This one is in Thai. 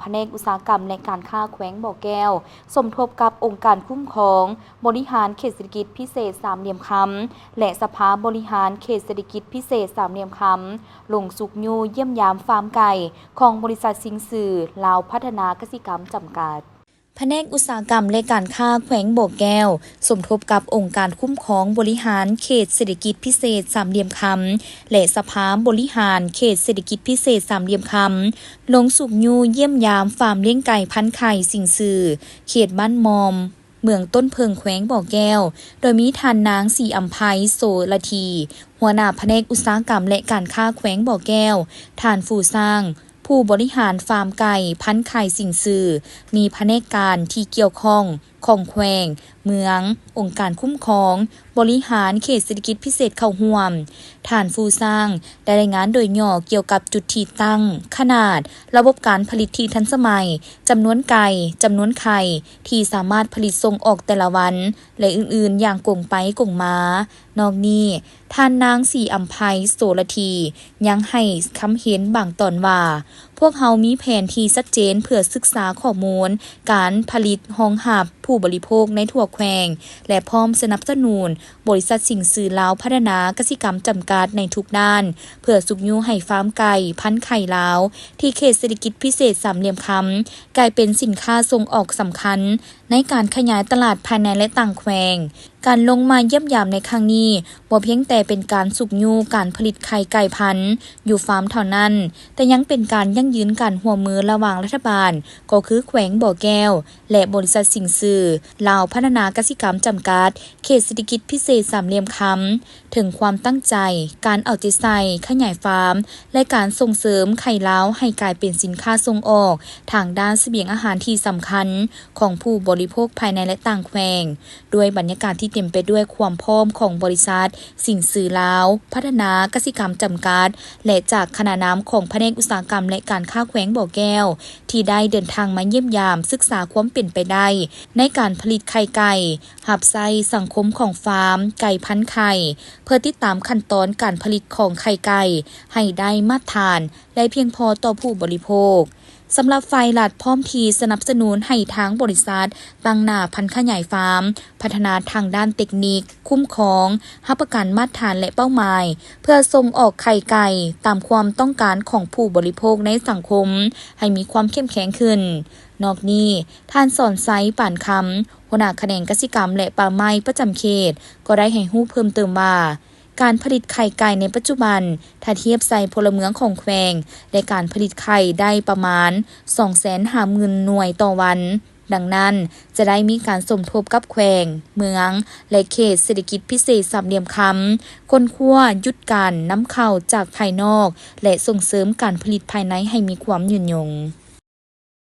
ผนกอุตสาหกรรมและการค้าแขวงบ่อแก้วสมทบกับองค์การคุ้มครองบริหารเขตเศรษฐกิจพิเศษสามเหลี่ยมคำและสภาบริหารเขตเศรษฐกิจพิเศษสามเหลี่ยมคำลงสุกยูเยี่ยมยามฟาร์มไก่ของบริษัทสิงสื่อลาวพัฒนากสิกรรมจำกัดแผนกอุตสาหกรรมและการค้าแขวงบ่อแก้วสมทบกับองค์การคุ้มครองบริหารเขตเศรษฐกิจพิเศษสามเหลี่ยมคำและสภาบริหารเขตเศรษฐกิจพิเศษสามเหลี่ยมคำลงสุกยูเยี่ยมยามฟาร์มเลี้ยงไก่พันไข่สิงสื่อเขตบ้านมอมเมืองต้นเพิงแขวงบ่อแก้วโดยมีทานนางสีอัมภัยโสละทีหัวหน้าแผนกอุตสาหกรรมและการค้าแขวงบ่อแก้วทานฟูสร้างผู้บริหารฟาร์มไก่พันไข่สิงสื่อมีแผนกการที่เกี่ยวข้องของแขวงเมืององค์การคุ้มครองบริหารเขตเศรษฐกิจพิเศษเข้าร่วมฐานฟูสร้างได้รายงานโดยย่อเกี่ยวกับจุดที่ตั้งขนาดระบบการผลิตที่ทันสมัยจำนวนไก่จำนวนไข่ที่สามารถผลิตส่งออกแต่ละวันและอื่นๆอย่างกงไปกงมานอกนี้ท่านนางสีอัมภัยโสระทียังให้คำเห็นบางตอนว่าพวกเฮามีแผนที่ชัดเจนเพื่อศึกษาข้อมูลการผลิตรองรับผู้บริโภคในทั่วแขวงและพร้อมสนับสนุนบริษัทสิงสื่อลาวพัฒนากสิกรรมจำกัดในทุกด้านเพื่อสุกยูให้ฟาร์มไก่พันไข่ลาวที่เขตเศรษฐกิจพิเศษสามเหลี่ยมคำกลายเป็นสินค้าส่งออกสำคัญในการขยายตลาดภายในและต่างแขวงการลงมาเยี่ยมยามในครั้งนี้บ่เพียงแต่เป็นการสุกยูการผลิตไข่ไก่พันธุ์อยู่ฟาร์มเท่านั้นแต่ยังเป็นการยั่งยืนการร่วมมือระหว่างรัฐบาลก็คือแขวงบ่อแก้วและบริษัทสิงสื่อลาวพัฒนากสิกรรมจำกัดเขตเศรษฐกิจพิเศษสามเหลี่ยมคำถึงความตั้งใจการเอาใจใส่ขยายฟาร์มและการส่งเสริมไข่ลาวให้กลายเป็นสินค้าส่งออกทางด้านเสบียงอาหารที่สำคัญของผู้บริโภคภายในและต่างแขวงด้วยบรรยากาศที่เต็มไปด้วยความพร้อมของบริษัทสิงสื่อลาวพัฒนากสิกรรมจำกัดและจากคณะนามของแผนกอุตสาหกรรมและการค้าแขวงบ่อแก้วที่ได้เดินทางมาเยี่ยมยามศึกษาความเป็นไปได้ในการผลิตไข่ไก่หับไส้สังคมของฟาร์มไก่พันไข่เพื่อติดตามขั้นตอนการผลิตของไข่ไก่ให้ได้มาตรฐานและเพียงพอต่อผู้บริโภคสำหรับฝ่ายรัฐพร้อมทีสนับสนุนให้ทางบริษัทตั้งหน้าพันธุ์ขยายฟาร์มพัฒนาทางด้านเทคนิคคุ้มครองรับประกันมาตรฐานและเป้าหมายเพื่อส่งออกไข่ไก่ตามความต้องการของผู้บริโภคในสังคมให้มีความเข้มแข็งขึ้นนอกนี้ท่านสอนไซป่านคำหัวหน้าแขนงกสิกรรมและป่าไม้ประจำเขตก็ได้ให้ฮู้เพิ่มเติมว่าการผลิตไข่ไก่ในปัจจุบันถ้าเทียบใส่พลเมืองของแขวงในการผลิตไข่ได้ประมาณ 250,000 หน่วยต่อวันดังนั้นจะได้มีการสมทบกับแขวงเมืองและเขตเศรษฐกิจพิเศษสามเหลี่ยมคำค้นคว้ายุดการนำเข้าจากภายนอกและส่งเสริมการผลิตภายในให้มีความยืนยง